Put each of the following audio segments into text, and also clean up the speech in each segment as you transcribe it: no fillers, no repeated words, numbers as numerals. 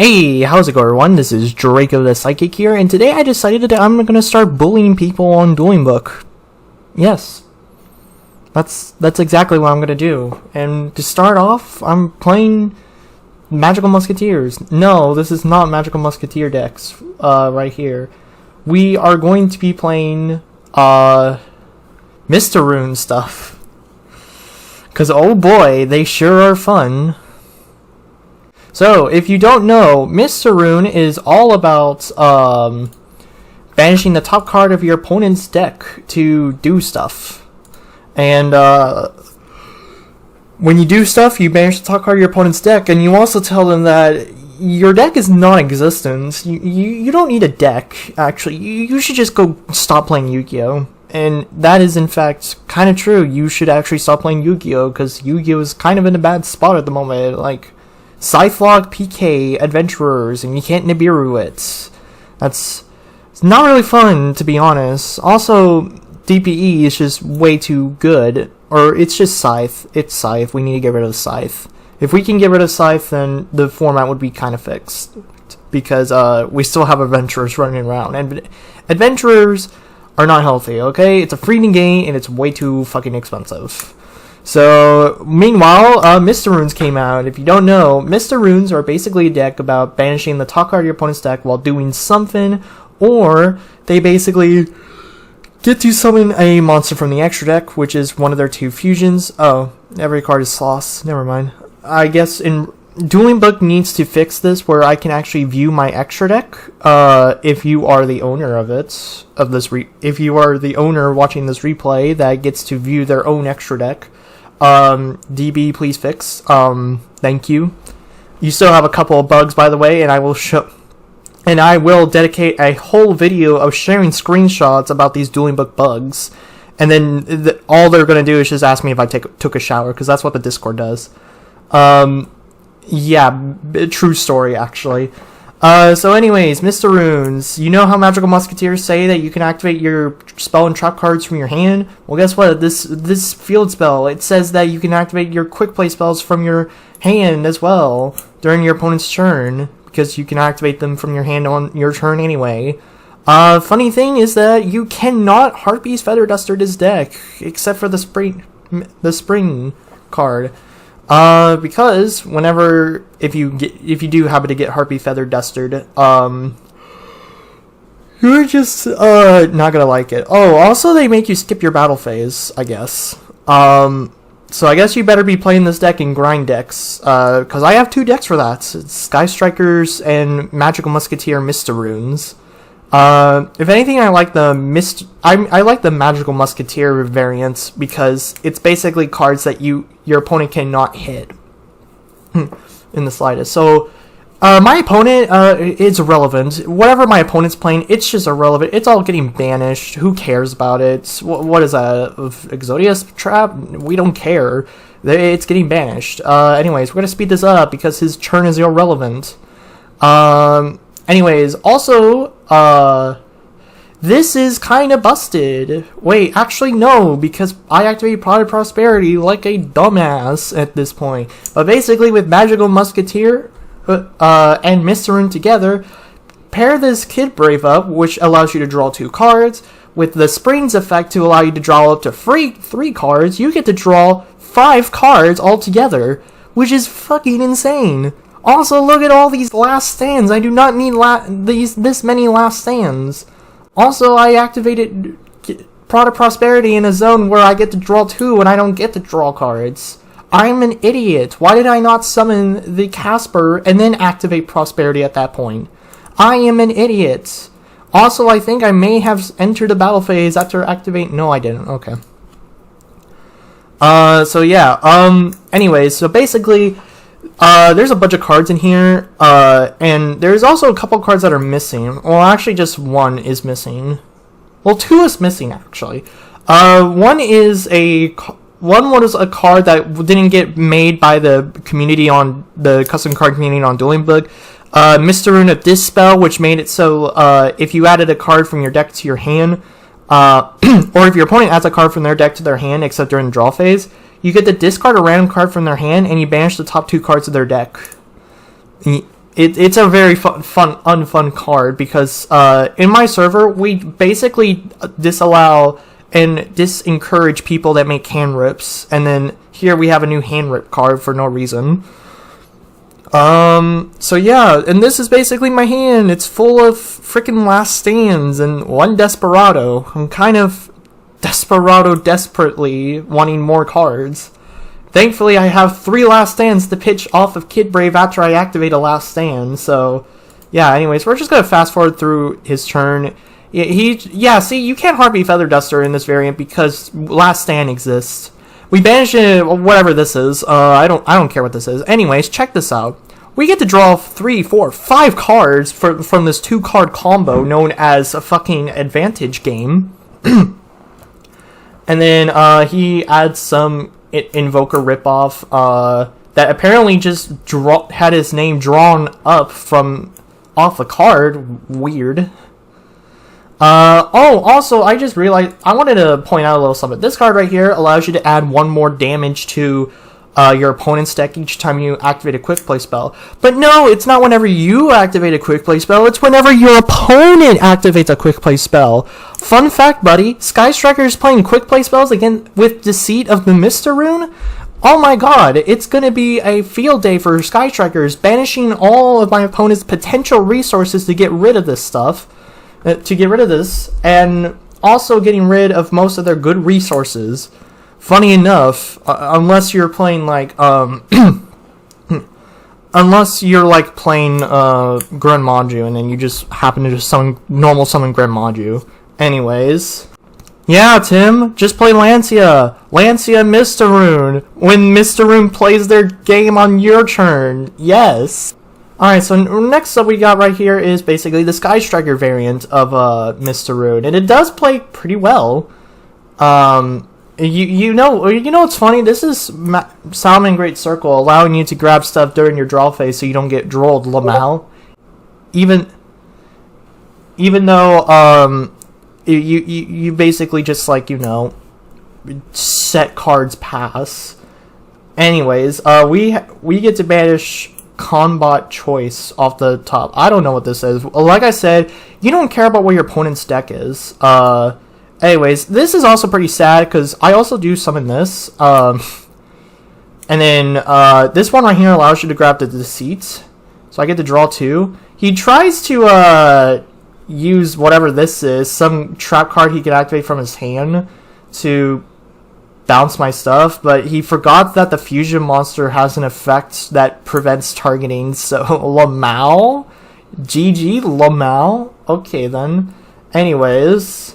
Hey, how's it going, everyone? This is Drayko the Psychic here, and today I decided that I'm gonna start bullying people on Dueling Book. Yes. That's exactly what I'm gonna do. And to start off, I'm playing Magical Musketeers. No, this is not Magical Musketeer decks, right here. We are going to be playing, Mysterune stuff. Cause oh boy, they sure are fun. So, if you don't know, Mysterune is all about banishing the top card of your opponent's deck to do stuff. And when you do stuff, you banish the top card of your opponent's deck, and you also tell them that your deck is non-existent. You don't need a deck, actually. You should just go stop playing Yu-Gi-Oh! And that is, in fact, kind of true. You should actually stop playing Yu-Gi-Oh! Because Yu-Gi-Oh! Is kind of in a bad spot at the moment. Like, Scythelog, PK, Adventurers, and you can't Nibiru it. It's not really fun, to be honest. Also, DPE is just way too good. Or, it's just Scythe. It's Scythe. We need to get rid of Scythe. If we can get rid of Scythe, then the format would be kind of fixed. Because we still have Adventurers running around. And Adventurers are not healthy, okay? It's a free negate, and it's way too fucking expensive. So, meanwhile, Mysterunes came out. If you don't know, Mysterunes are basically a deck about banishing the top card of your opponent's deck while doing something, or they basically get to summon a monster from the extra deck, which is one of their two fusions. Oh, every card is Sloss. Never mind. I guess in Dueling Book needs to fix this, where I can actually view my extra deck, if you are the owner of it, if you are the owner watching this replay that gets to view their own extra deck. DB, please fix. Thank you. You still have a couple of bugs, by the way, and I will dedicate a whole video of sharing screenshots about these Dueling Book bugs. And then all they're gonna do is just ask me if I took a shower, because that's what the Discord does. Yeah, true story, actually. So anyways, Mysterunes. You know how Magical Musketeers say that you can activate your spell and trap cards from your hand? Well, guess what? This field spell, it says that you can activate your quick play spells from your hand as well during your opponent's turn, because you can activate them from your hand on your turn anyway. Funny thing is that you cannot Harpy's Feather Duster this deck, except for the spring card. Because if you do happen to get Harpy Feather Dustered, you're just, not gonna like it. Oh, also they make you skip your battle phase, I guess. So I guess you better be playing this deck in grind decks, cause I have two decks for that. It's Sky Strikers and Magical Musketeer Mysterunes. If anything, I like the Magical Musketeer variants because it's basically cards that your opponent cannot hit in the slightest. So, my opponent, is irrelevant. Whatever my opponent's playing, it's just irrelevant. It's all getting banished. Who cares about it? What is that? Exodius Trap? We don't care. It's getting banished. Anyways, we're gonna speed this up because his turn is irrelevant. Anyways, also, this is kind of busted. Wait, actually no, because I activated Pride of Prosperity like a dumbass at this point. But basically, with Magical Musketeer and Mysterune together, pair this Kid Brave up, which allows you to draw 2 cards, with the Springs effect to allow you to draw up to 3 cards. You get to draw 5 cards altogether, which is fucking insane. Also, look at all these last stands. I do not need this many last stands. Also, I activated Prod of Prosperity in a zone where I get to draw 2 and I don't get to draw cards. I'm an idiot. Why did I not summon the Casper and then activate Prosperity at that point? I am an idiot. Also, I think I may have entered the battle phase after activating... No, I didn't. Okay. So yeah. Anyways, so basically... there's a bunch of cards in here, and there's also a couple cards that are missing. Well, actually, just one is missing. Well, 2 is missing, actually. One was a card that didn't get made by the custom card community on Dueling Book. Mysterune of Dispel, which made it so, if you added a card from your deck to your hand, or if your opponent adds a card from their deck to their hand, except during the draw phase, you get to discard a random card from their hand, and you banish the top 2 cards of their deck. it's a very unfun card because in my server we basically disallow and disencourage people that make hand rips, and then here we have a new hand rip card for no reason. So yeah, and this is basically my hand. It's full of freaking last stands and one desperado. I'm kind of desperately wanting more cards. Thankfully, I have 3 last stands to pitch off of Kid Brave after I activate a last stand. So yeah, anyways, we're just gonna fast forward through his turn. See, you can't Harpy Feather Duster in this variant because last stand exists. We banished whatever this is. I don't care what this is. Anyways, check this out. We get to draw 3, 4, 5 cards from this 2-card combo known as a fucking advantage game. And then he adds some Invoker ripoff that apparently just had his name drawn up off a card. Weird. Also, I just realized I wanted to point out a little something. This card right here allows you to add 1 more damage to your opponent's deck each time you activate a quick play spell. But no, it's not whenever you activate a quick play spell, it's whenever your opponent activates a quick play spell. Fun fact, buddy, Sky Striker is playing quick play spells again with Deceit of the Mysterune. Oh my god, it's gonna be a field day for Sky Strikers, banishing all of my opponent's potential resources to get rid of this stuff. And also getting rid of most of their good resources. Funny enough, unless you're playing like unless you're like playing Grenmaju and then you just happen to just normal summon Grenmaju. Anyways, yeah, Tim, just play Lancia Mysterune when Mysterune plays their game on your turn. Yes. Alright, so next up we got right here is basically the Sky Striker variant of Mysterune, and it does play pretty well. You know what's funny? This is Salmon Great Circle, allowing you to grab stuff during your draw phase so you don't get drolled, Lamau. Even though you basically just like, set cards pass. Anyways, we get to banish Combat Choice off the top. I don't know what this is. Like I said, you don't care about what your opponent's deck is. Anyways, this is also pretty sad because I also do summon this. And then this one right here allows you to grab the Deceit. So I get to draw 2. He tries to use whatever this is, some trap card he can activate from his hand to bounce my stuff, but he forgot that the fusion monster has an effect that prevents targeting, so Lamau? GG, Lamau? Okay then. Anyways,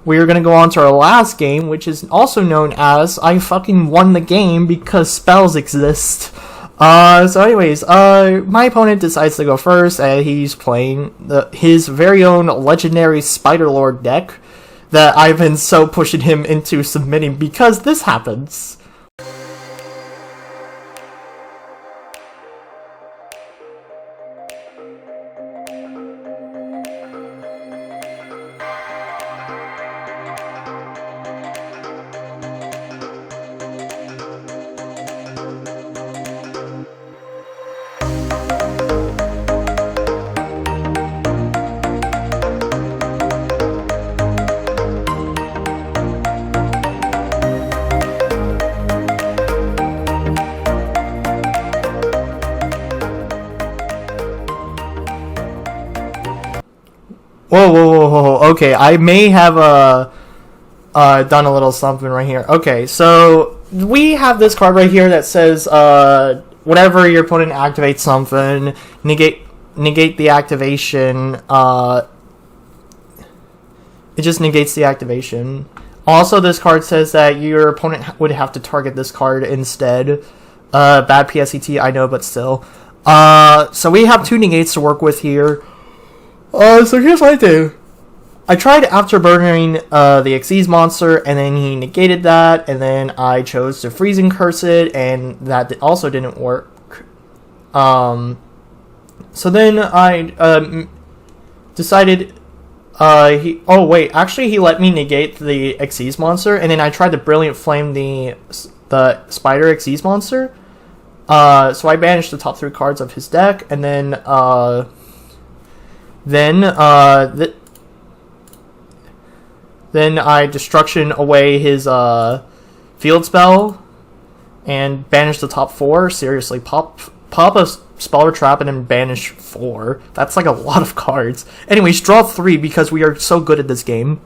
we are going to go on to our last game, which is also known as I fucking won the game because spells exist. So anyways, my opponent decides to go first, and he's playing his very own legendary Spider Lord deck that I've been so pushing him into submitting because this happens. Whoa. Okay, I may have done a little something right here. Okay, so we have this card right here that says whenever your opponent activates something, negate the activation. It just negates the activation. Also, this card says that your opponent would have to target this card instead. Bad PSET, I know, but still. So we have 2 negates to work with here. So here's what I do. I tried afterburning the Xyz monster, and then he negated that, and then I chose to freezing curse it, and that also didn't work. So then I decided he let me negate the Xyz monster, and then I tried to Brilliant Flame the Spider Xyz monster, So I banished the top 3 cards of his deck, and then I destruction away his field spell and banish the top 4. Seriously, pop a Speller Trap and then banish 4. That's like a lot of cards. Anyways, draw 3 because we are so good at this game.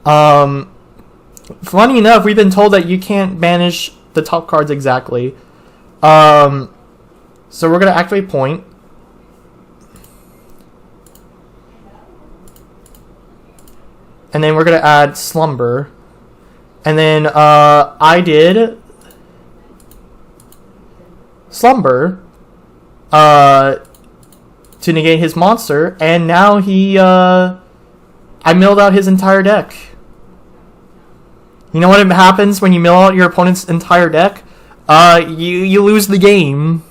Funny enough, we've been told that you can't banish the top cards exactly. So we're gonna activate Point. And then we're gonna add Slumber. And then I did Slumber to negate his monster, and now I milled out his entire deck. You know what happens when you mill out your opponent's entire deck? You lose the game.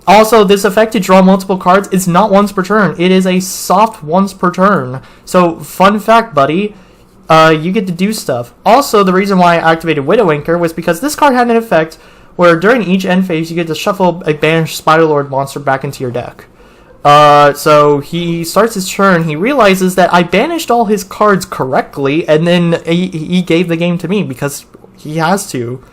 Also, this effect to draw multiple cards is not once per turn. It is a soft once per turn. So, fun fact, buddy, you get to do stuff. Also, the reason why I activated Widowmaker was because this card had an effect where during each end phase, you get to shuffle a banished Spiderlord monster back into your deck. So he starts his turn, he realizes that I banished all his cards correctly, and then he gave the game to me because he has to.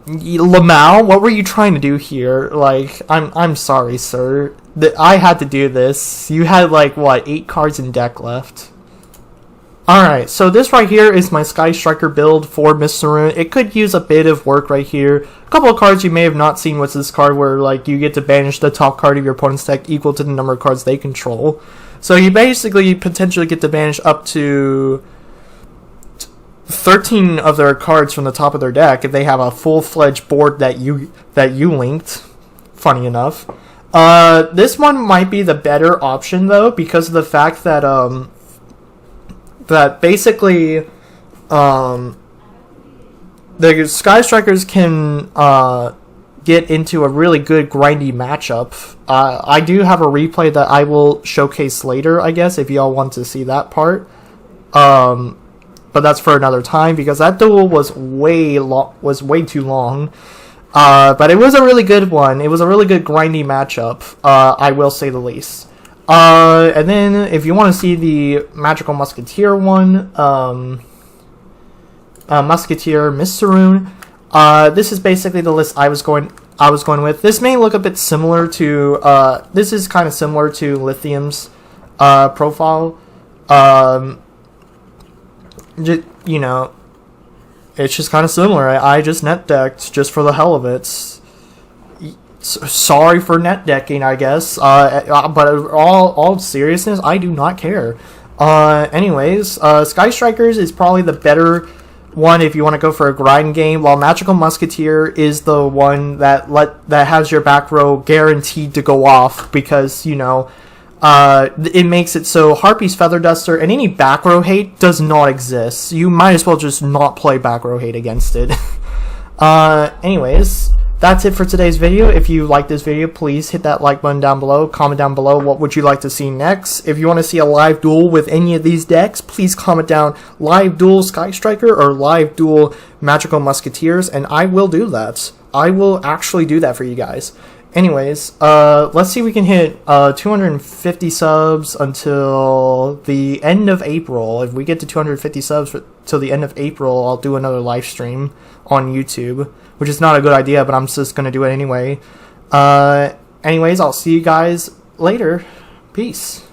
Lamau, what were you trying to do here? Like, I'm sorry, sir. I had to do this. You had, like, what, 8 cards in deck left? Alright, so this right here is my Sky Striker build for Mysterune. It could use a bit of work right here. A couple of cards you may have not seen was this card where, like, you get to banish the top card of your opponent's deck equal to the number of cards they control. So you basically potentially get to banish up to 13 of their cards from the top of their deck if they have a full-fledged board that you linked. Funny enough. This one might be the better option, though, because of the fact that, basically, the Sky Strikers can get into a really good grindy matchup. I do have a replay that I will showcase later, I guess, if y'all want to see that part. But that's for another time because that duel was way too long. But it was a really good one. It was a really good grindy matchup. I will say the least. And then if you want to see the Magical Musketeer one, Musketeer Mysterune, this is basically the list I was going with. This may look a bit similar to this is kind of similar to Lithium's profile. You know, it's just kind of similar. I just net decked just for the hell of it. Sorry for net decking, I guess. But all seriousness, I do not care. Anyways, Sky Strikers is probably the better one if you want to go for a grind game, while Magical Musketeer is the one that has your back row guaranteed to go off because, you know, it makes it so Harpy's Feather Duster and any back row hate does not exist. You might as well just not play back row hate against it. Anyways, that's it for today's video. If you like this video, please hit that like button down below. Comment down below what would you like to see next. If you want to see a live duel with any of these decks, please comment down live duel Sky Striker or live duel Magical Musketeers, and I will do that. I will actually do that for you guys. Anyways, let's see if we can hit 250 subs until the end of April. If we get to 250 subs till the end of April, I'll do another live stream on YouTube, which is not a good idea, but I'm just going to do it anyway. Anyways, I'll see you guys later. Peace.